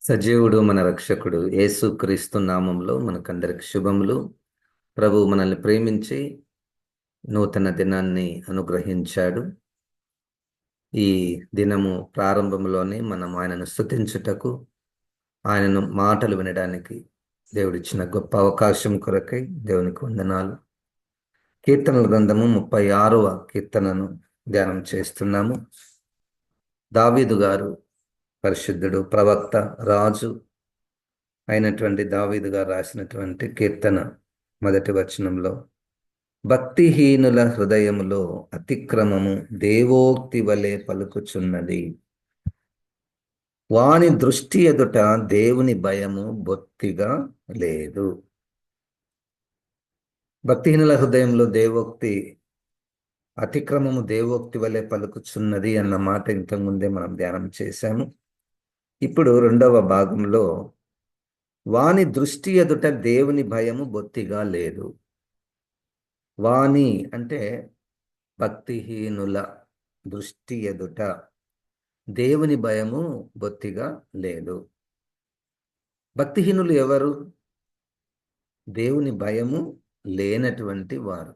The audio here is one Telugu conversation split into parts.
సజీవుడు మన రక్షకుడు యేసుక్రీస్తు నామంలో మనకందరికి శుభములు. ప్రభు మనల్ని ప్రేమించి నూతన దినాన్ని అనుగ్రహించాడు. ఈ దినము ప్రారంభంలోనే మనం ఆయనను స్తుతించుటకు, ఆయనను మాటలు వినడానికి దేవుడిచ్చిన గొప్ప అవకాశం కొరకై దేవునికి వందనాలు. కీర్తనల గ్రంథము 36వ కీర్తనను ధ్యానం చేస్తున్నాము. దావీదు గారు పరిశుద్ధుడు, ప్రవక్త, రాజు అయినటువంటి దావీదు గారు రాసినటువంటి కీర్తన మొదటి వచనంలో, భక్తిహీనుల హృదయములో అతిక్రమము దేవోక్తి వలె పలుకుచున్నది, వాని దృష్టి ఎదుట దేవుని భయము బొత్తిగా లేదు. భక్తిహీనుల హృదయంలో అతిక్రమము దేవోక్తి వలె పలుకుచున్నది అన్న మాట ఇంతకుముందే మనం ధ్యానం చేశాము. ఇప్పుడు రెండవ భాగంలో, వాని దృష్టి ఎదుట దేవుని భయము బొత్తిగా లేదు. వాని అంటే భక్తిహీనుల దృష్టి ఎదుట దేవుని భయము బొత్తిగా లేదు. భక్తిహీనులు ఎవరు? దేవుని భయము లేనటువంటి వారు.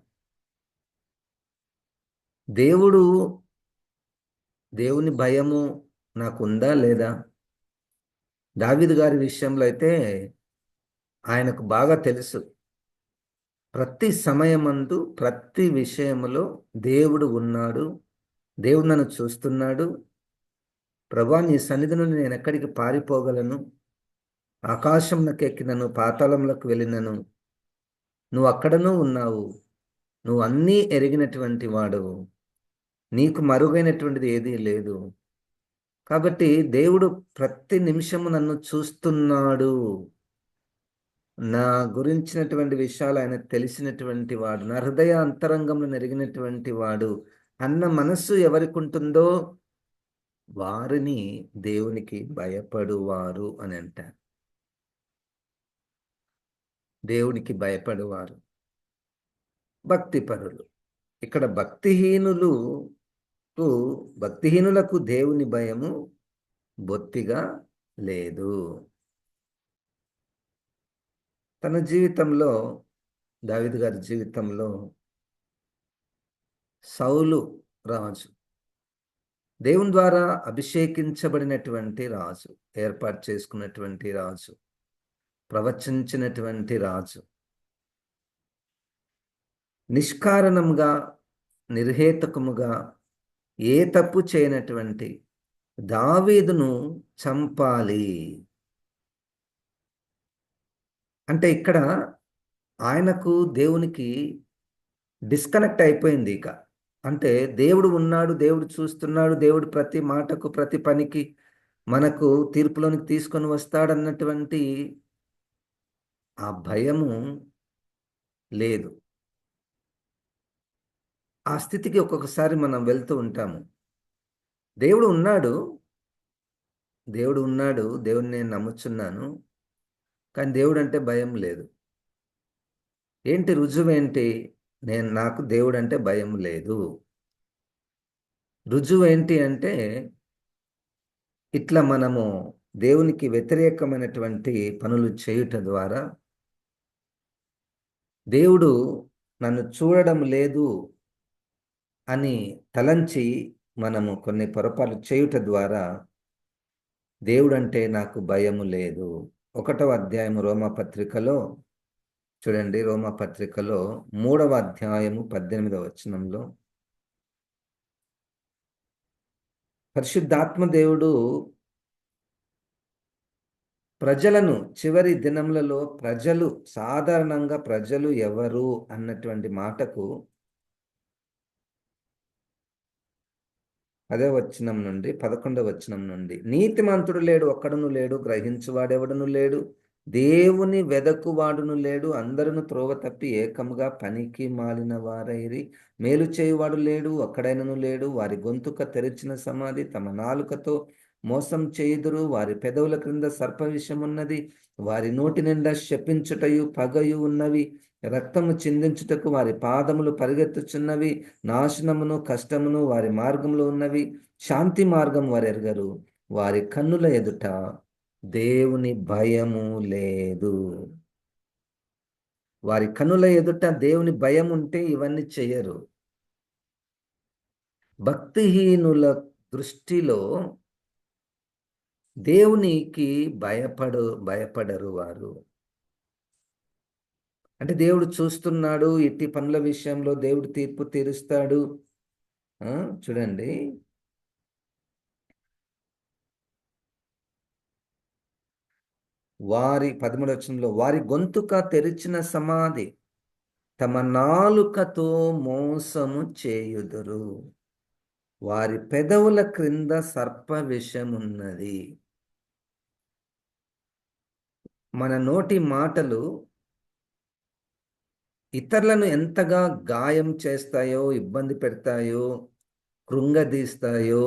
దేవుని భయము నాకుందా లేదా? దావీదు గారి విషయంలో అయితే ఆయనకు బాగా తెలుసు. ప్రతి సమయమందు ప్రతి విషయములో దేవుడు ఉన్నాడు, దేవుడు నన్ను చూస్తున్నాడు. ప్రభా, నీ సన్నిధి నుండి నేను ఎక్కడికి పారిపోగలను? ఆకాశంలోకి ఎక్కినను, పాతాళంలోకి వెళ్ళినను, నువ్వు అక్కడనూ ఉన్నావు. నువ్వు అన్నీ ఎరిగినటువంటి వాడు, నీకు మరుగైనటువంటిది ఏదీ లేదు. కాబట్టి దేవుడు ప్రతి నిమిషము నన్ను చూస్తున్నాడు, నా గురించినటువంటి విషయాలు ఆయన తెలిసినటువంటి వాడు, నా హృదయ అంతరంగంలో నెరిగినటువంటి వాడు అన్న మనస్సు ఎవరికి ఉంటుందో వారిని దేవునికి భయపడువారు అని అంటారు. దేవునికి భయపడువారు భక్తిపరులు. ఇక్కడ భక్తిహీనులకు దేవుని భయము బొత్తిగా లేదు. తన జీవితంలో, దావీదు గారి జీవితంలో, సౌలు రాజు, దేవుని ద్వారా అభిషేకించబడినటువంటి రాజు, ఏర్పాటు చేసుకున్నటువంటి రాజు, ప్రవచించినటువంటి రాజు, నిష్కారణంగా నిర్హేతుకముగా ఏ తప్పు చేయనటువంటి దావీదును చంపాలి అంటే ఇక్కడ ఆయనకు దేవునికి డిస్కనెక్ట్ అయిపోయింది. ఇక అంటే దేవుడు ఉన్నాడు, దేవుడు చూస్తున్నాడు, దేవుడు ప్రతి మాటకు ప్రతి పనికి మనకు తీర్పులోనికి తీసుకొని వస్తాడన్నటువంటి ఆ భయము లేదు. ఆ స్థితికి ఒక్కొక్కసారి మనం వెళ్తూ ఉంటాము. దేవుడు ఉన్నాడు, దేవుడిని నేను నమ్ముచున్నాను, కానీ దేవుడు అంటే భయం లేదు. ఏంటి రుజువేంటి? నాకు దేవుడు అంటే భయం లేదు. రుజువు ఏంటి అంటే, ఇట్లా మనము దేవునికి వ్యతిరేకమైనటువంటి పనులు చేయుట ద్వారా దేవుడు నన్ను చూడడం లేదు అని తలంచి మనము కొన్ని పొరపాట్లు చేయుట ద్వారా దేవుడంటే నాకు భయము లేదు. 1వ అధ్యాయము రోమాపత్రికలో చూడండి, రోమాపత్రికలో 3వ అధ్యాయము 18వ వచనంలో, పరిశుద్ధాత్మ దేవుడు ప్రజలను చివరి దినములలో సాధారణంగా ప్రజలు ఎవరు అన్నటువంటి మాటకు 10వ వచనం నుండి 11వ వచనం నుండి, నీతిమంతుడు లేడు, ఒక్కడును లేడు, గ్రహించువాడెవడును లేడు, దేవుని వెదకువాడును లేడు, అందరును త్రోవ తప్పి ఏకముగా పనికి మాలిన వారైరి, మేలు చేయువాడు లేడు, ఒక్కడైనను లేడు, వారి గొంతుక తెరిచిన సమాధి, తమ నాలుకతో మోసం చేయుదురు, వారి పెదవుల క్రింద సర్ప విషమున్నది, వారి నోటి నిండా శపించుటయు పగయు ఉన్నవి, రక్తము చిందించుటకు వారి పాదములు పరిగెత్తుచున్నవి, నాశనమును కష్టమును వారి మార్గంలో ఉన్నవి, శాంతి మార్గం వారు ఎరగరు, వారి కన్నుల ఎదుట దేవుని భయము లేదు. వారి కనుల ఎదుట దేవుని భయం ఉంటే ఇవన్నీ చెయ్యరు. భక్తిహీనుల దృష్టిలో దేవునికి భయపడరు వారు. అంటే దేవుడు చూస్తున్నాడు, ఇట్టి పనుల విషయంలో దేవుడు తీర్పు తీరుస్తాడు. చూడండి, వారి 13వ వచనంలో, వారి గొంతుక తెరిచిన సమాధి, తమ నాలుకతో మోసము చేయుదురు, వారి పెదవుల క్రింద సర్ప విషమున్నది. మన నోటి మాటలు ఇతరులను ఎంతగా గాయం చేస్తాయో, ఇబ్బంది పెడతాయో, కృంగదీస్తాయో.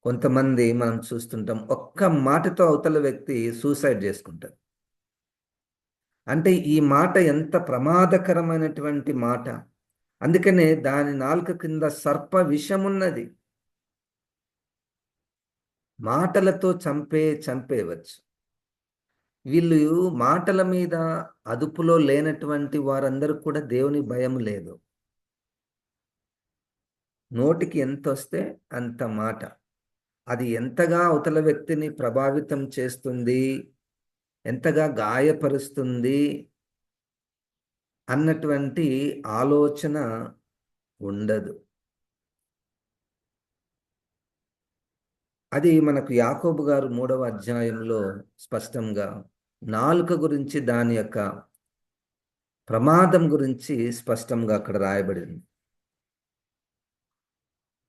కొంతమంది మనం చూస్తుంటాం, ఒక్క మాటతో అవతల వ్యక్తి సూసైడ్ చేసుకుంటారు. అంటే ఈ మాట ఎంత ప్రమాదకరమైనటువంటి మాట. అందుకనే దాని నాలుక కింద సర్ప విషమున్నది. మాటలతో చంపేయవచ్చు. వీళ్ళు మాటల మీద అదుపులో లేనటువంటి వారందరూ కూడా దేవుని భయం లేదు. నోటికి ఎంత వస్తే అంత మాట. అది ఎంతగా అవతల వ్యక్తిని ప్రభావితం చేస్తుంది, ఎంతగా గాయపరుస్తుంది అన్నటువంటి ఆలోచన ఉండదు. అది మనకు యాకోబు గారు 3వ అధ్యాయంలో స్పష్టంగా నాలుక గురించి, దాని యొక్క ప్రమాదం గురించి స్పష్టంగా అక్కడ రాయబడింది.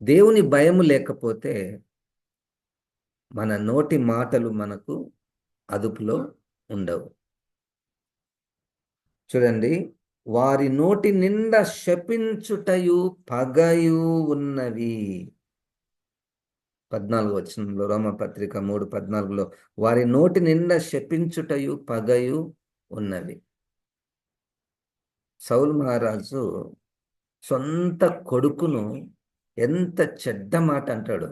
దేవుని భయము లేకపోతే మన నోటి మాటలు మనకు అదుపులో ఉండవు. చూడండి, వారి నోటి నిండా శపించుటయు పగయు ఉన్నవి. 14వ వచనంలో, రోమపత్రిక 3:14లో, వారి నోటి నిండా శపించుటయు పగయు ఉన్నవి. సౌలు మహారాజు సొంత కొడుకును ఎంత చెడ్డ మాట అంటాడు.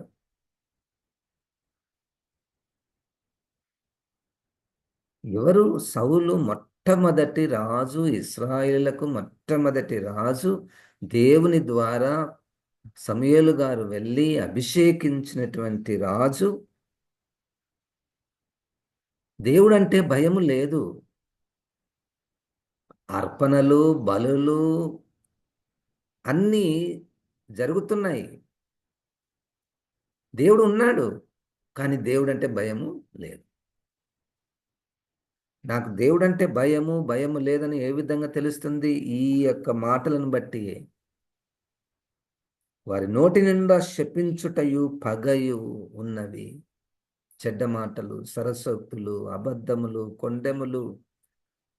ఎవరు? సౌలు మొట్టమొదటి రాజు, ఇశ్రాయేలులకు మొట్టమొదటి రాజు. దేవుని ద్వారా సమూయేలు గారు వెళ్ళి అభిషేకించినటువంటి రాజు. దేవుడంటే భయము లేదు. అర్పణలు, బలులు అన్నీ జరుగుతున్నాయి. దేవుడు ఉన్నాడు, కానీ దేవుడంటే భయము లేదు. నాకు దేవుడంటే భయము లేదని ఏ విధంగా తెలుస్తుంది? ఈ యొక్క మాటలను బట్టి. వారి నోటి నిండా శపించుటయు పగయు ఉన్నవి. చెడ్డ మాటలు, సరసోక్తులు, అబద్ధములు, కొండెములు,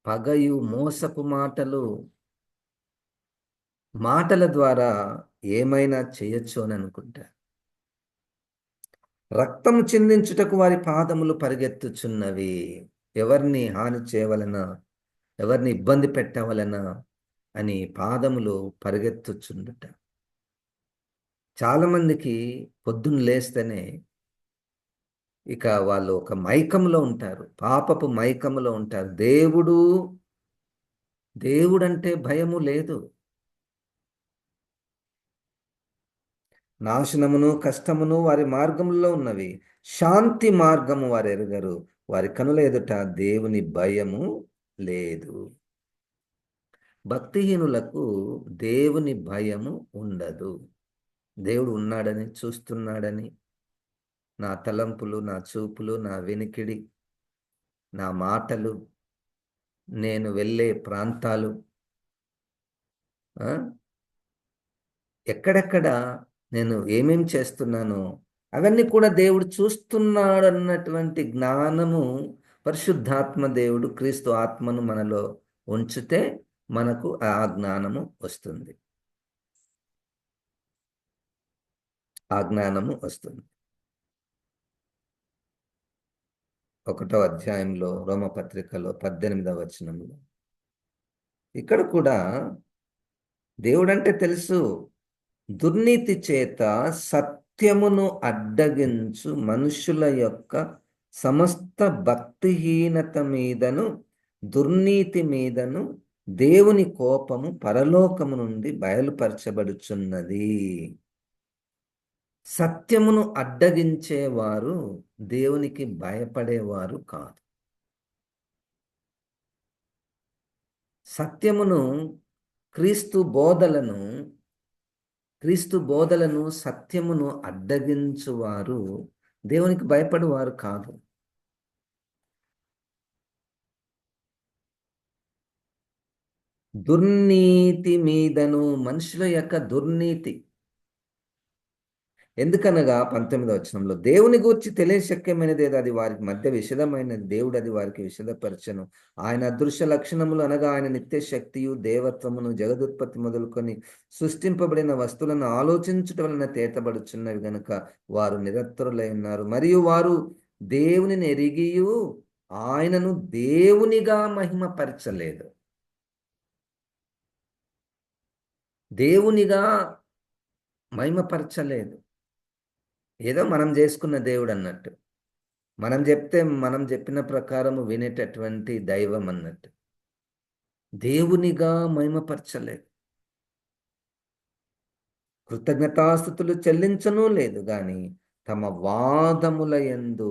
పగయు, మోసపు మాటలు. మాటల ద్వారా ఏమైనా చేయొచ్చు అని అనుకుంటా. రక్తము చిందించుటకు వారి పాదములు పరిగెత్తుచున్నవి. ఎవరిని హాని చేయవలనా, ఎవరిని ఇబ్బంది పెట్టవలనా అని పాదములు పరిగెత్తుచుండుట. చాలామందికి పొద్దున్న లేస్తేనే ఇక వాళ్ళు ఒక మైకంలో ఉంటారు, పాపపు మైకంలో ఉంటారు. దేవుడంటే భయము లేదు. నాశనమును కష్టమును వారి మార్గంలో ఉన్నవి, శాంతి మార్గము వారు ఎరుగరు. వారి కనుల ఎదుట దేవుని భయము లేదు. భక్తిహీనులకు దేవుని భయము ఉండదు. దేవుడు ఉన్నాడని, చూస్తున్నాడని, నా తలంపులు, నా చూపులు, నా వినికిడి, నా మాటలు, నేను వెళ్ళే ప్రాంతాలు, ఎక్కడెక్కడ నేను ఏమేం చేస్తున్నానో అవన్నీ కూడా దేవుడు చూస్తున్నాడు అన్నటువంటి జ్ఞానము పరిశుద్ధాత్మ దేవుడు, క్రీస్తు ఆత్మను మనలో ఉంచితే మనకు ఆ జ్ఞానము వస్తుంది. ఆ జ్ఞానము వస్తుంది. 1వ అధ్యాయంలో రోమపత్రికలో 18వ వచనంలో ఇక్కడ కూడా దేవుడంటే తెలుసు. దుర్నీతి చేత సత్యమును అడ్డగించు మనుషుల యొక్క సమస్త భక్తిహీనత మీదను దుర్నీతి మీదను దేవుని కోపము పరలోకము నుండి బయలుపరచబడుచున్నది. సత్యమును అడ్డగించేవారు దేవునికి భయపడేవారు కాదు. సత్యమును క్రీస్తు బోధలను క్రీస్తు బోధలను సత్యమును అడ్డగించువారు దేవునికి భయపడువారు కాదు. దుర్నీతి మీదను, మనుషుల యొక్క దుర్నీతి. ఎందుకనగా 19వ వచనంలో దేవుని గూర్చి తెలియశక్యమైనది ఏదో అది వారికి మధ్య విషదమైనది, దేవుడు అది వారికి విషదపరచను. ఆయన అదృశ్య లక్షణములు అనగా ఆయన నిత్య శక్తియు దేవత్వమును జగదుత్పత్తి మొదలుకొని సృష్టింపబడిన వస్తువులను ఆలోచించుట వలన తేటబడుచున్నవి గనుక వారు నిరత్తురులై ఉన్నారు. మరియు వారు దేవునిని ఎరిగియు ఆయనను దేవునిగా మహిమపరచలేదు. దేవునిగా మహిమపరచలేదు. ఏదో మనం చేసుకున్న దేవుడు అన్నట్టు. మనం చెప్తే మనం చెప్పిన ప్రకారము వినేటటువంటి దైవం అన్నట్టు. దేవునిగా మహిమపరచలేదు. కృతజ్ఞతాస్తుతులు చెల్లించనూ లేదు గాని తమ వాదముల యందు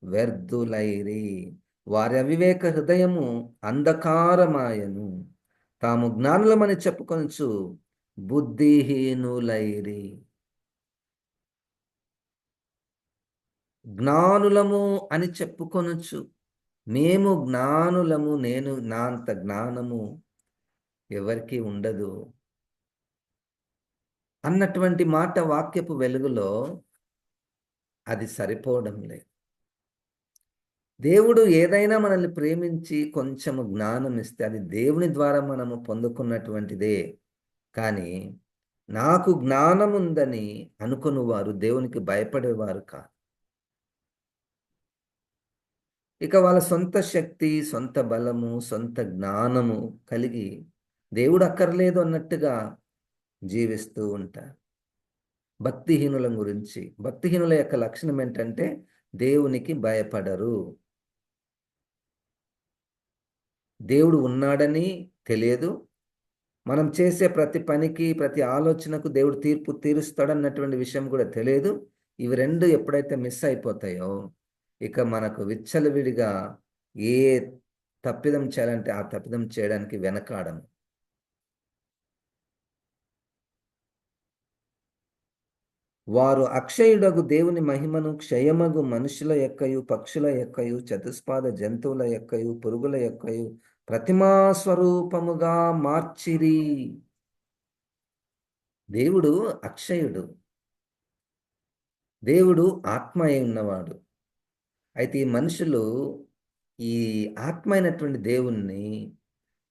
వ్యర్థులైరి. వారి అవివేక హృదయము అంధకారమాయను. తాము జ్ఞానులమని చెప్పుకొనుచు బుద్ధిహీనులైరి. జ్ఞానులము అని చెప్పుకొనొచ్చు. మేము జ్ఞానులము, నా అంత జ్ఞానము ఎవరికీ ఉండదు అన్నటువంటి మాట వాక్యపు వెలుగులో అది సరిపోవడం లేదు. దేవుడు ఏదైనా మనల్ని ప్రేమించి కొంచెము జ్ఞానం ఇస్తే అది దేవుని ద్వారా మనము పొందుకున్నటువంటిదే. కానీ నాకు జ్ఞానం ఉందని అనుకుని వారు దేవునికి భయపడేవారు కాదు. ఇక వాళ్ళ సొంత శక్తి, సొంత బలము, సొంత జ్ఞానము కలిగి దేవుడు అక్కర్లేదు అన్నట్టుగా జీవిస్తూ ఉంటారు. భక్తిహీనుల యొక్క లక్షణం ఏంటంటే దేవునికి భయపడరు. దేవుడు ఉన్నాడని తెలియదు. మనం చేసే ప్రతి పనికి, ప్రతి ఆలోచనకు దేవుడు తీర్పు తీరుస్తాడన్నటువంటి విషయం కూడా తెలియదు. ఇవి రెండు ఎప్పుడైతే మిస్ అయిపోతాయో ఇక మనకు విచ్చలవిడిగా ఏ తప్పిదం చేయాలంటే ఆ తప్పిదం చేయడానికి వెనకాడము. వారు అక్షయుడగు దేవుని మహిమను క్షయమగు మనుషుల యొక్కయు, పక్షుల యొక్కయు, చతుస్పాద జంతువుల యొక్కయు, పురుగుల యొక్కయు ప్రతిమా స్వరూపముగా మార్చిరి. దేవుడు అక్షయుడు. దేవుడు ఆత్మ అయి ఉన్నవాడు. అయితే ఈ మనుషులు ఈ ఆత్మ అయినటువంటి దేవుణ్ణి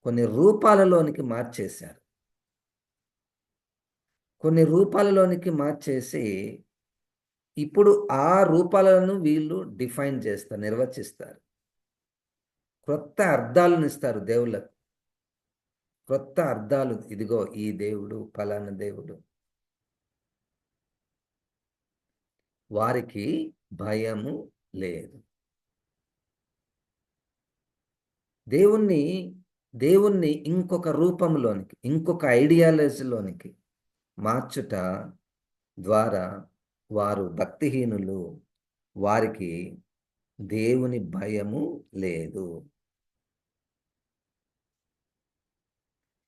కొన్ని రూపాలలోనికి మార్చేశారు. కొన్ని రూపాలలోనికి మార్చేసి ఇప్పుడు ఆ రూపాలను వీళ్ళు డిఫైన్ చేస్తారు, నిర్వచిస్తారు. క్రొత్త అర్థాలను ఇస్తారు దేవుళ్ళకు. క్రొత్త అర్థాలు, ఇదిగో ఈ దేవుడు ఫలానా దేవుడు. వారికి భయము లేదు. దేవుణ్ణి దేవుణ్ణి ఇంకొక రూపంలోనికి, ఇంకొక ఐడియాలజీలోనికి మార్చుట ద్వారా వారు భక్తిహీనులు. వారికి దేవుని భయము లేదు.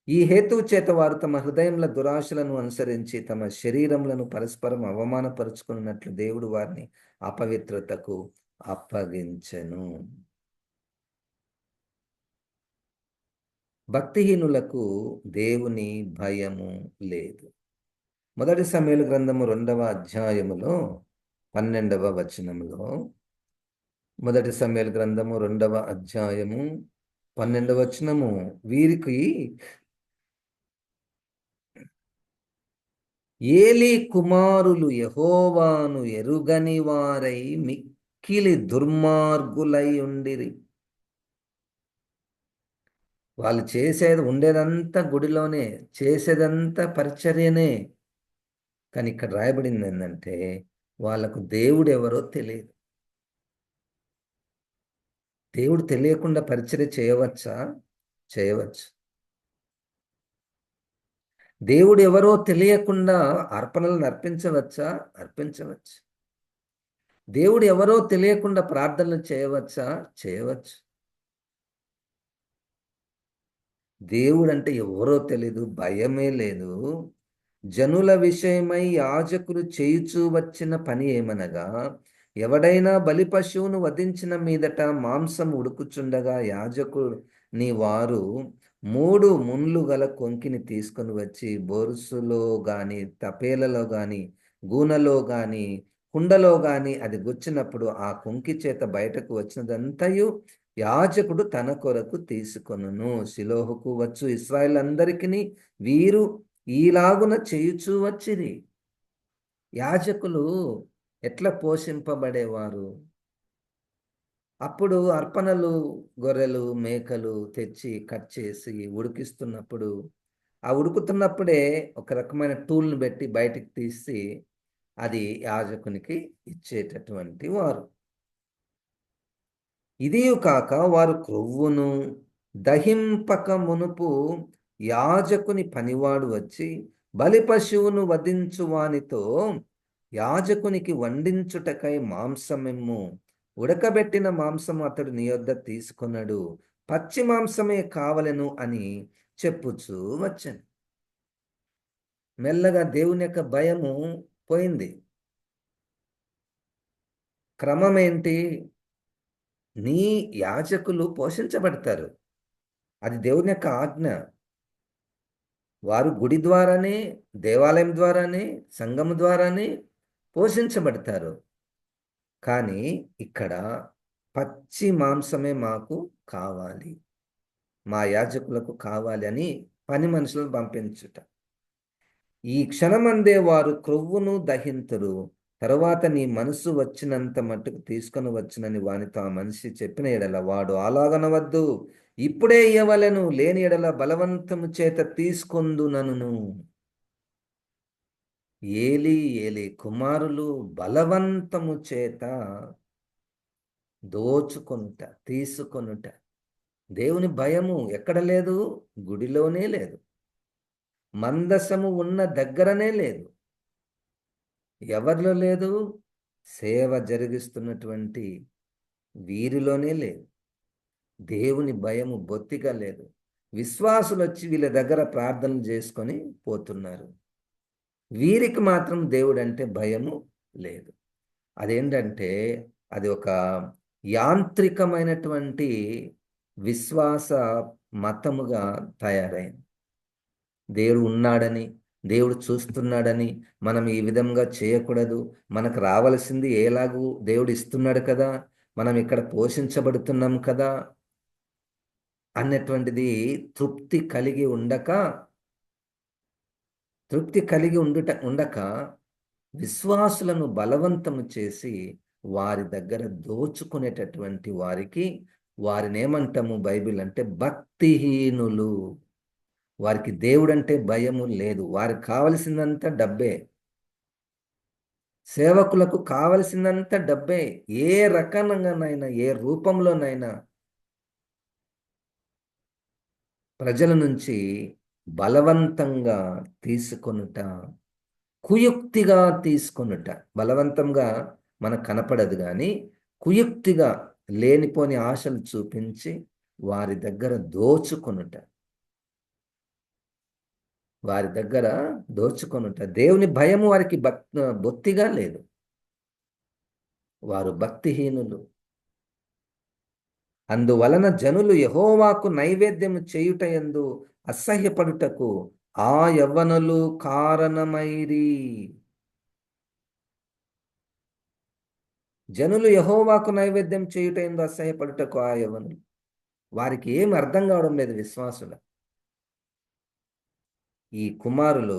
ఈ హేతువు చేత వారు తమ హృదయముల దురాశలను అనుసరించి తమ శరీరములను పరస్పరం అవమానపరుచుకున్నట్లు దేవుడు వారిని అపవిత్రతకు అప్పగించెను. భక్తిహీనులకు దేవుని భయము లేదు. మొదటి సమూయేలు గ్రంథము 2వ అధ్యాయములో 12వ వచనములో, మొదటి సమూయేలు గ్రంథము 2వ అధ్యాయము 12వ వచనము, వీరికి ఏలీ కుమారులు యెహోవాను ఎరుగని వారై మిక్కిలి దుర్మార్గులై ఉండిరి. వాళ్ళు ఉండేదంతా గుడిలోనే, చేసేదంతా పరిచర్యనే. కానీ ఇక్కడ రాయబడింది ఏంటంటే వాళ్ళకు దేవుడు ఎవరో తెలియదు. దేవుడు తెలియకుండా పరిచర్య చేయవచ్చా? చేయవచ్చు. దేవుడు ఎవరో తెలియకుండా అర్పణలను అర్పించవచ్చా? అర్పించవచ్చు. దేవుడు ఎవరో తెలియకుండా ప్రార్థనలు చేయవచ్చా? చేయవచ్చు. దేవుడంటే ఎవరో తెలీదు, భయమే లేదు. జనుల విషయమై యాజకులు చేయుచూ వచ్చిన పని ఏమనగా, ఎవడైనా బలి పశువును వధించిన మీదట మాంసం ఉడుకుచుండగా యాజకుడు నీ వారు 3 ముండ్లు గల కొంకిని తీసుకొని వచ్చి బొరుసులో గాని, తపేలలో గాని, గూనెలో గాని, కుండలో గాని అది గుచ్చినప్పుడు ఆ కొంకి చేత బయటకు వచ్చినదంతయు యాజకుడు తన కొరకు తీసుకొనును. షిలోహుకు వచ్చు ఇశ్రాయేలందరికిని వీరు ఈలాగున చేయుచూ వచ్చిరి. యాజకులు ఎట్లా పోషింపబడేవారు? అప్పుడు అర్పణలు, గొర్రెలు, మేకలు తెచ్చి కట్ చేసి ఉడికిస్తున్నప్పుడు, ఆ ఉడుకుతున్నప్పుడే ఒక రకమైన టూల్‌ని పెట్టి బయటికి తీసి అది యాజకునికి ఇచ్చేటటువంటి వారు. ఇదియు కాక వారు క్రొవ్వును దహింపక మునుపు యాజకుని పనివాడు వచ్చి బలి పశువును వధించు వానితో యాజకునికి వండించుటకై మాంసమిమ్ము, ఉడకబెట్టిన మాంసము అతడు నీ యొద్ద తీసుకొనడు, పచ్చి మాంసమే కావలెను అని చెప్పుచూ వచ్చాను. మెల్లగా దేవుని యొక్క భయము పోయింది. క్రమం ఏంటి? నీ యాజకులు పోషించబడతారు. అది దేవుని యొక్క ఆజ్ఞ. వారు గుడి ద్వారానే, దేవాలయం ద్వారానే, సంఘము ద్వారానే పోషించబడతారు. కానీ ఇక్కడ పచ్చి మాంసమే మాకు కావాలి, మా యాజకులకు కావాలి అని పని మనుషులను పంపించుట. ఈ క్షణమందే వారు క్రొవ్వును దహింతురు. తరువాత నీ మనసు వచ్చినంత మట్టుకు తీసుకొని వచ్చునని వానితో ఆ మనిషి చెప్పిన ఎడల వాడు అలాగనవద్దు, ఇప్పుడే ఇయ్యవలెను, లేని ఎడల బలవంతము చేత తీసుకొందునను. ఏలి ఏలి కుమారులు బలవంతము చేత దోచుకొనుట, తీసుకొనుట. దేవుని భయము ఎక్కడ లేదు? గుడిలోనే లేదు. మందసము ఉన్న దగ్గరనే లేదు. ఎవరిలో లేదు? సేవ జరిగిస్తున్నటువంటి వీరిలోనే లేదు. దేవుని భయము బొత్తిగా లేదు. విశ్వాసులు వచ్చి వీళ్ళ దగ్గర ప్రార్థనలు చేసుకొని పోతున్నారు. వీరికి మాత్రం దేవుడంటే భయము లేదు. అదేంటంటే అది ఒక యాంత్రికమైనటువంటి విశ్వాస మతముగా తయారైంది. దేవుడు ఉన్నాడని, దేవుడు చూస్తున్నాడని మనం ఈ విధంగా చేయకూడదు, మనకు రావలసింది ఎలాగూ దేవుడు ఇస్తున్నాడు కదా, మనం ఇక్కడ పోషించబడుతున్నాం కదా అన్నటువంటిది తృప్తి కలిగి ఉండక విశ్వాసులను బలవంతము చేసి వారి దగ్గర దోచుకునేటటువంటి వారికి, వారిని ఏమంటాము బైబిల్ అంటే భక్తిహీనులు. వారికి దేవుడంటే భయము లేదు. వారికి కావలసిందంతా డబ్బే. సేవకులకు కావలసిందంతా డబ్బే. ఏ రకంగానైనా, ఏ రూపంలోనైనా ప్రజల నుంచి బలవంతంగా తీసుకొనుట, కుయుక్తిగా తీసుకొనుట. బలవంతంగా మనకు కనపడదు కానీ కుయుక్తిగా లేనిపోని ఆశలు చూపించి వారి దగ్గర దోచుకొనుట, వారి దగ్గర దోచుకొనుట. దేవుని భయము వారికి బొత్తిగా లేదు. వారు భక్తిహీనులు. అందువలన జనులు యెహోవాకు నైవేద్యము చేయుటయందు అసహ్యపడుటకు ఆ యవ్వనులు కారణమైరి. జనులు యెహోవాకు నైవేద్యం చేయుటయందు అసహ్యపడుటకు ఆ యవ్వనులు. వారికి ఏం అర్థం కావడం లేదు విశ్వాసులు. ఈ కుమారులు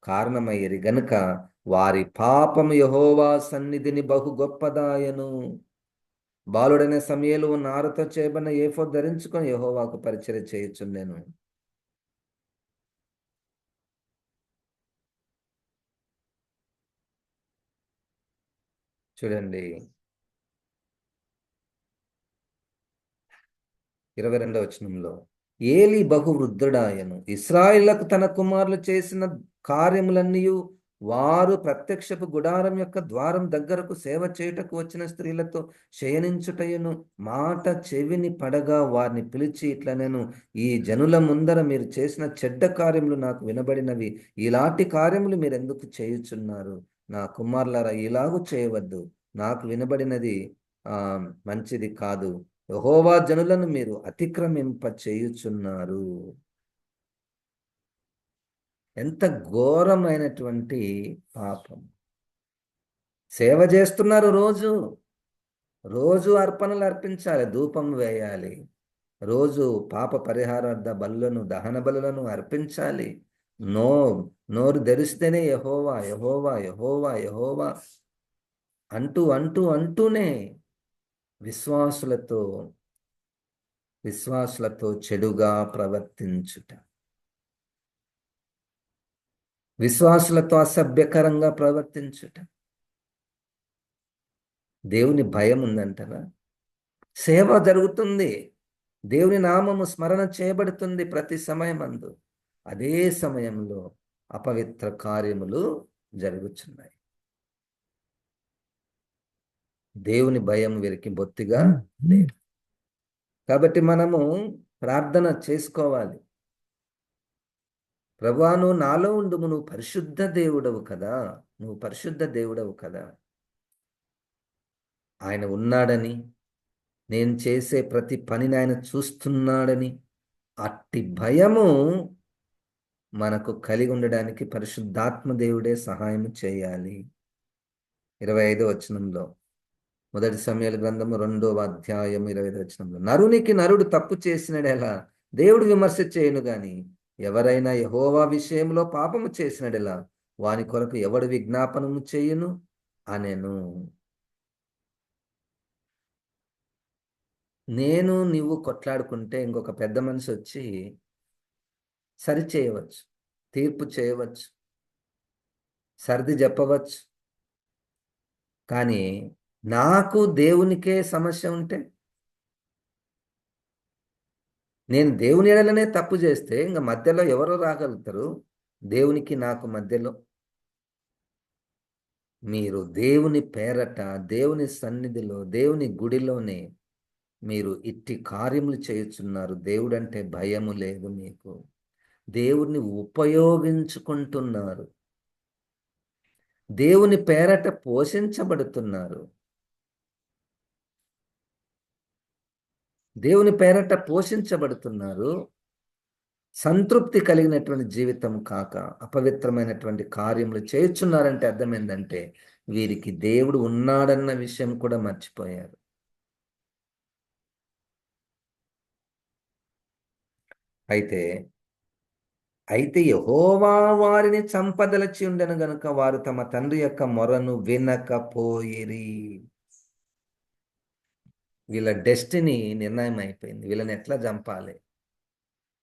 కారణమయ్యేరి గనుక వారి పాపము యెహోవా సన్నిధిని బహు గొప్పదాయను. బాలుడైన సమూయేలు నారతో చేయబడిన ఏఫోద్ ధరించుకొని యెహోవాకు పరిచర్య చేయుచుండెను. చూడండి, 22వ వచనంలో ఏలి బహు వృద్ధుడాయను, ఇశ్రాయేలుకు తన కుమారులు చేసిన కార్యములన్నీ వారు ప్రత్యక్షపు గుడారం యొక్క ద్వారం దగ్గరకు సేవ చేయుటకు వచ్చిన స్త్రీలతో శయనించుటయును, మాట చెవిని పడగా వారిని పిలిచి ఇట్లా నేను ఈ జనుల ముందర మీరు చేసిన చెడ్డ కార్యములు నాకు వినబడినవి, ఇలాంటి కార్యములు మీరు ఎందుకు చేయుచున్నారు? నా కుమారులారా, ఇలాగూ చేయవద్దు, నాకు వినబడినది ఆ మంచిది కాదు. యెహోవా జనులను మీరు అతిక్రమింప చేయుచున్నారు. ఎంత ఘోరమైనటువంటి పాపం! సేవ చేస్తున్నారు, రోజు రోజు అర్పణలు అర్పించాలి, ధూపం వేయాలి, రోజు పాప పరిహారార్థ బలులను, దహన బలులను అర్పించాలి. నో నోరు తెరిస్తేనే యెహోవా యెహోవా యెహోవా యెహోవా అంటూనే విశ్వాసులతో విశ్వాసులతో చెడుగా ప్రవర్తించుట, విశ్వాసులతో అసభ్యకరంగా ప్రవర్తించుట. దేవుని భయం ఉందంటారా? సేవ జరుగుతుంది, దేవుని నామము స్మరణ చేయబడుతుంది ప్రతి సమయమందు. అదే సమయంలో అపవిత్ర కార్యములు జరుగుతున్నాయి. దేవుని భయం వీరికి బొత్తిగా లేదు. కాబట్టి మనము ప్రార్థన చేసుకోవాలి. ప్రభువా, నువ్వు నాలో ఉండుము, నువ్వు పరిశుద్ధ దేవుడవు కదా, నువ్వు పరిశుద్ధ దేవుడవు కదా. ఆయన ఉన్నాడని, నేను చేసే ప్రతి పనిని ఆయన చూస్తున్నాడని, అట్టి భయము మనకు కలిగి ఉండడానికి పరిశుద్ధాత్మ దేవుడే సహాయం చేయాలి. 25వ వచనంలో, మొదటి సమూయేలు గ్రంథము 2వ అధ్యాయం 25వ వచనంలో, నరునికి నరుడు తప్పు చేసినడెలా దేవుడు విమర్శ చేయను గాని, ఎవరైనా యెహోవా విషయంలో పాపము చేసినడెలా వాని కొరకు ఎవడు విజ్ఞాపనము చేయును అనెను. నేను నువ్వు కొట్లాడుకుంటే ఇంకొక పెద్ద మనిషి వచ్చి సరి చేయవచ్చు, తీర్పు చేయవచ్చు, సర్ది చెప్పవచ్చు. కానీ నాకు దేవునికే సమస్య ఉంటే, నేను దేవుని ఎడలనే తప్పు చేస్తే ఇంకా మధ్యలో ఎవరు రాగలుగుతారు? దేవునికి నాకు మధ్యలో. మీరు దేవుని పేరట, దేవుని సన్నిధిలో, దేవుని గుడిలోనే మీరు ఇట్టి కార్యములు చేయుచున్నారు. దేవుడంటే భయము లేదు మీకు. దేవుణ్ణి ఉపయోగించుకుంటున్నారు, దేవుని పేరట పోషించబడుతున్నారు, దేవుని పేరట పోషించబడుతున్నారు. సంతృప్తి కలిగినటువంటి జీవితం కాక అపవిత్రమైనటువంటి కార్యములు చేయుచున్నారంటే అర్థం ఏంటంటే వీరికి దేవుడు ఉన్నాడన్న విషయం కూడా మర్చిపోయారు. అయితే అయితే యెహోవా వారిని చంపదలచి ఉండెను గనుక వారు తమ తండ్రి యొక్క మొరను వినకపోయిరి. వీళ్ళ డెస్టినీ నిర్ణయం అయిపోయింది, వీళ్ళని ఎట్లా చంపాలి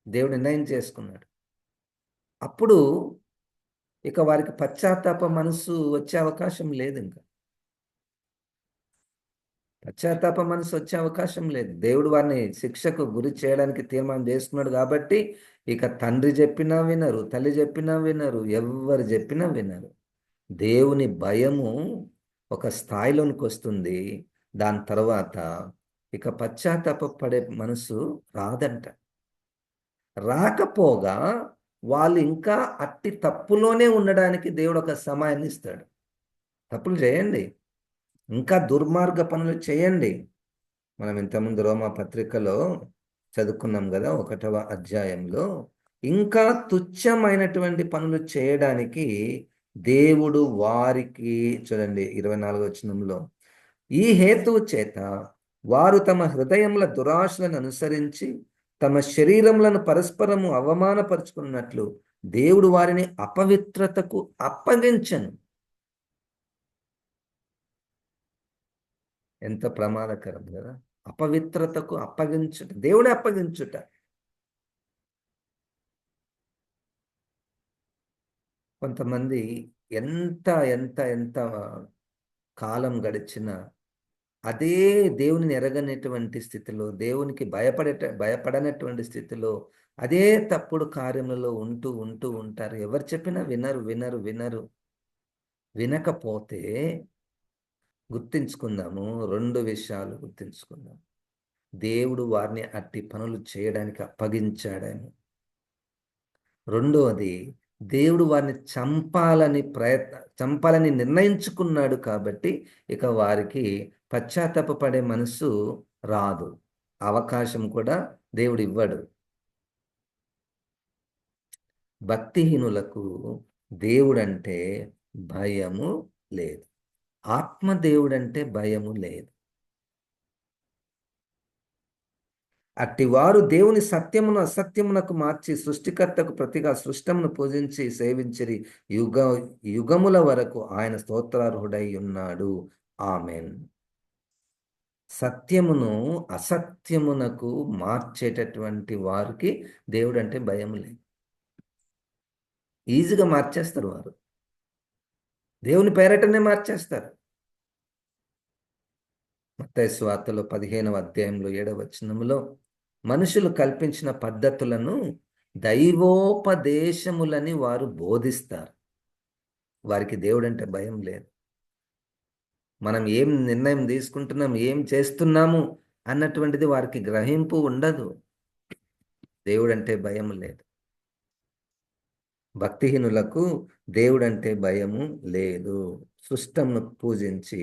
దేవుడు నిర్ణయం చేసుకున్నాడు. అప్పుడు ఇక వారికి పశ్చాత్తాప మనసు వచ్చే అవకాశం లేదు. ఇంకా పశ్చాత్తాప మనసు వచ్చే అవకాశం లేదు. దేవుడు వారిని శిక్షకు గురి చేయడానికి తీర్మానం చేసుకున్నాడు కాబట్టి ఇక తండ్రి చెప్పినా వినరు, తల్లి చెప్పినా వినరు, ఎవరు చెప్పినా వినరు. దేవుని భయము ఒక స్థాయిలోనికి వస్తుంది, దాని తర్వాత ఇక పశ్చాత్తాప పడే మనసు రాదంట. రాకపోగా వాళ్ళు ఇంకా అట్టి తప్పులోనే ఉండడానికి దేవుడు ఒక సమయాన్ని ఇస్తాడు. తప్పులు చేయండి, ఇంకా దుర్మార్గ పనులు చేయండి. మనం ఇంతకుముందు రోమా పత్రికలో చదువుకున్నాం కదా, 1వ అధ్యాయంలో ఇంకా తుచ్చమైనటువంటి పనులు చేయడానికి దేవుడు వారికి, చూడండి 24వ వచనంలో, ఈ హేతువు చేత వారు తమ హృదయముల దురాశలను అనుసరించి తమ శరీరములను పరస్పరము అవమానపరుచుకున్నట్లు దేవుడు వారిని అపవిత్రతకు అప్పగించను. ఎంత ప్రమాదకరం కదా! అపవిత్రతకు అప్పగించుట, దేవుడే అప్పగించుట. కొంతమంది ఎంత ఎంత ఎంత కాలం గడిచినా అదే దేవునిని ఎరగనటువంటి స్థితిలో, దేవునికి భయపడనటువంటి స్థితిలో, అదే తప్పుడు కార్యములలో ఉంటూ ఉంటూ ఉంటారు. ఎవరు చెప్పినా వినరు, వినరు, వినరు. వినకపోతే గుర్తించుకుందాము. 2 విషయాలు గుర్తించుకుందాం. దేవుడు వారిని అట్టి పనులు చేయడానికి అప్పగించాడని. రెండవది, దేవుడు వారిని చంపాలని నిర్ణయించుకున్నాడు కాబట్టి ఇక వారికి పశ్చాత్తాపపడే మనస్సు రాదు. అవకాశం కూడా దేవుడు ఇవ్వడు. భక్తిహీనులకు దేవుడంటే భయము లేదు. ఆత్మదేవుడంటే భయము లేదు. అట్టివారు దేవుని సత్యమును అసత్యమునకు మార్చి సృష్టికర్తకు ప్రతిగా సృష్టమును పూజించి సేవించిరి. యుగ యుగముల వరకు ఆయన స్తోత్రార్హుడై ఉన్నాడు. ఆమెన్. సత్యమును అసత్యమునకు మార్చేటటువంటి వారికి దేవుడు అంటే భయం లేదు. ఈజీగా మార్చేస్తారు వారు. దేవుని పేరటనే మార్చేస్తారు. మత్తయి సువార్తలో 15వ అధ్యాయంలో 7వ వచనములో మనుషులు కల్పించిన పద్ధతులను దైవోపదేశములని వారు బోధిస్తారు. వారికి దేవుడంటే భయం లేదు. మనం ఏం నిర్ణయం తీసుకుంటున్నాం, ఏం చేస్తున్నాము అన్నటువంటిది వారికి గ్రహింపు ఉండదు. దేవుడంటే భయం లేదు. భక్తిహీనులకు దేవుడంటే భయము లేదు. సృష్టమును పూజించి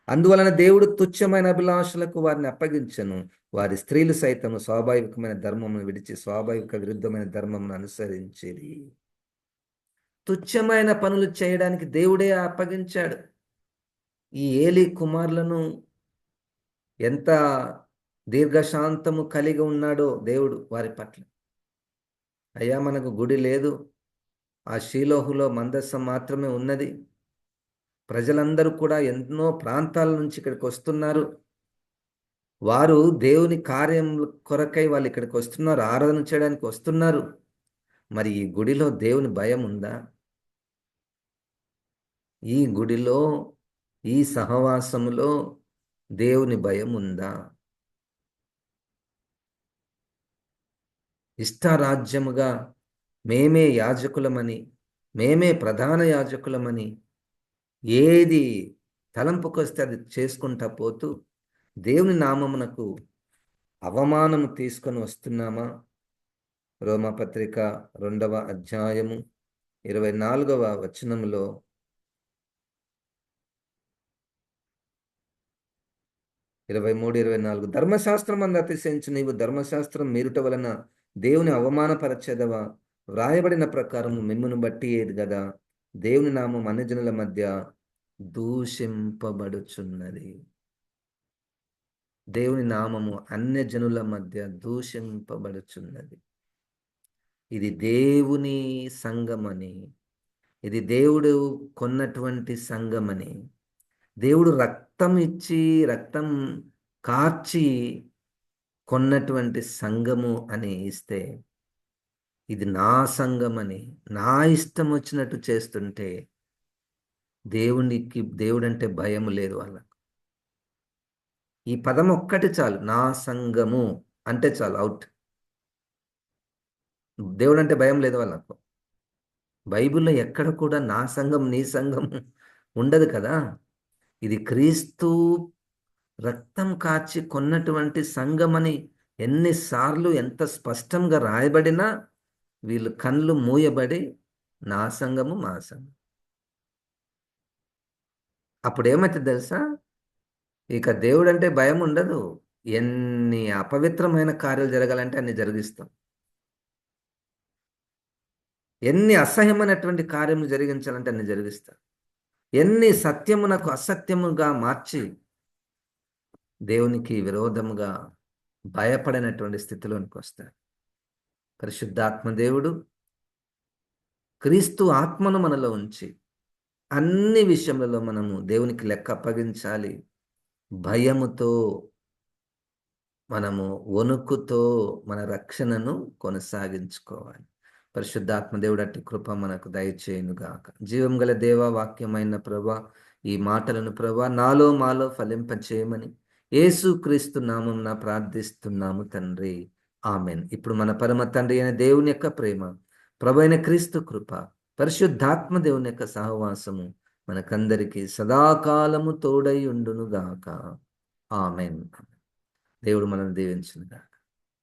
అందువలన దేవుడు తుచ్చమైన అభిలాషలకు వారిని అప్పగించను. వారి స్త్రీలు సైతము స్వాభావికమైన ధర్మమును విడిచి స్వాభావిక విరుద్ధమైన ధర్మమును అనుసరించిరి. తుచ్చమైన పనులు చేయడానికి దేవుడే అప్పగించాడు. ఈ ఏలి కుమారులను ఎంత దీర్ఘశాంతము కలిగి ఉన్నాడో దేవుడు వారి పట్ల. అయ్యా, మనకు గుడి లేదు, ఆ షీలోహులో మందస్సం మాత్రమే ఉన్నది. ప్రజలందరూ కూడా ఎన్నో ప్రాంతాల నుంచి ఇక్కడికి వస్తున్నారు. వారు దేవుని కార్యం కొరకై వాళ్ళు ఇక్కడికి వస్తున్నారు, ఆరాధన చేయడానికి వస్తున్నారు. మరి ఈ గుడిలో దేవుని భయం ఉందా? ఈ గుడిలో, ఈ సహవాసములో దేవుని భయం ఉందా? ఇష్టారాజ్యముగా మేమే యాజకులమని, మేమే ప్రధాన యాజకులమని ఏది తలంపుకొస్తే అది చేసుకుంటా పోతూ దేవుని నామమునకు అవమానము తీసుకొని వస్తున్నామా? రోమపత్రిక 2వ అధ్యాయము 24వ వచనములో 23, 24 ధర్మశాస్త్రం అందు అతిశయించు నీవు ధర్మశాస్త్రం మీరుట వలన దేవుని అవమానపరచెదవా? వ్రాయబడిన ప్రకారము మిమ్మును బట్టి ఏది గదా దేవుని నామం అన్యజనుల మధ్య దూషింపబడుచున్నది. దేవుని నామము అన్యజనుల మధ్య దూషింపబడుచున్నది. ఇది దేవుని సంఘమని, ఇది దేవుడు కొన్నటువంటి సంఘమని, దేవుడు రక్తం ఇచ్చి రక్తం కార్చి కొన్నటువంటి సంఘము అని ఇస్తే, ఇది నా సంఘమని నా ఇష్టం వచ్చినట్టు చేస్తుంటే దేవుడంటే భయం లేదు వాళ్ళకు. ఈ పదం ఒక్కటి చాలు, నా సంఘము అంటే చాలు, అవుట్. దేవుడంటే భయం లేదు వాళ్ళకు. బైబిల్లో ఎక్కడ కూడా నా సంఘం నీ సంఘం ఉండదు కదా. ఇది క్రీస్తు రక్తం కాచి కొన్నటువంటి సంఘమని ఎన్నిసార్లు ఎంత స్పష్టంగా రాయబడినా వీళ్ళు కళ్ళు మూయబడి నా సంఘము మా సంఘం. అప్పుడేమైతుంది తెలుసా? ఇక దేవుడంటే భయం ఉండదు. ఎన్ని అపవిత్రమైన కార్యాలు జరగాలంటే అన్ని జరిగిస్తాం. ఎన్ని అసహ్యమైనటువంటి కార్యములు జరిగించాలంటే అన్ని జరిగిస్తాం. ఎన్ని సత్యమునకు అసత్యముగా మార్చి దేవునికి విరోధముగా భయపడినటువంటి స్థితిలోనికి వస్తారు. పరిశుద్ధాత్మ దేవుడు క్రీస్తు ఆత్మను మనలో ఉంచి అన్ని విషయములలో మనము దేవునికి లెక్క అప్పగించాలి. భయముతో, మనము వణుకుతో మన రక్షణను కొనసాగించుకోవాలి. పరిశుద్ధాత్మ దేవుడు అట్టి కృప మనకు దయచేయునుగాక. జీవం గల దేవ, వాక్యమైన ప్రభా, ఈ మాటలను ప్రభా నాలో మాలో ఫలింపచేయమని యేసుక్రీస్తు నామమున ప్రార్థిస్తున్నాము తండ్రి. ఆమెన్. ఇప్పుడు మన పరమ తండ్రి అయిన దేవుని యొక్క ప్రేమ, ప్రభైన క్రీస్తు కృప, పరిశుద్ధాత్మ దేవుని యొక్క సహవాసము మనకందరికీ సదాకాలము తోడై ఉండునుగాక. ఆమెన్. దేవుడు మనల్ని దీవించునుగాక.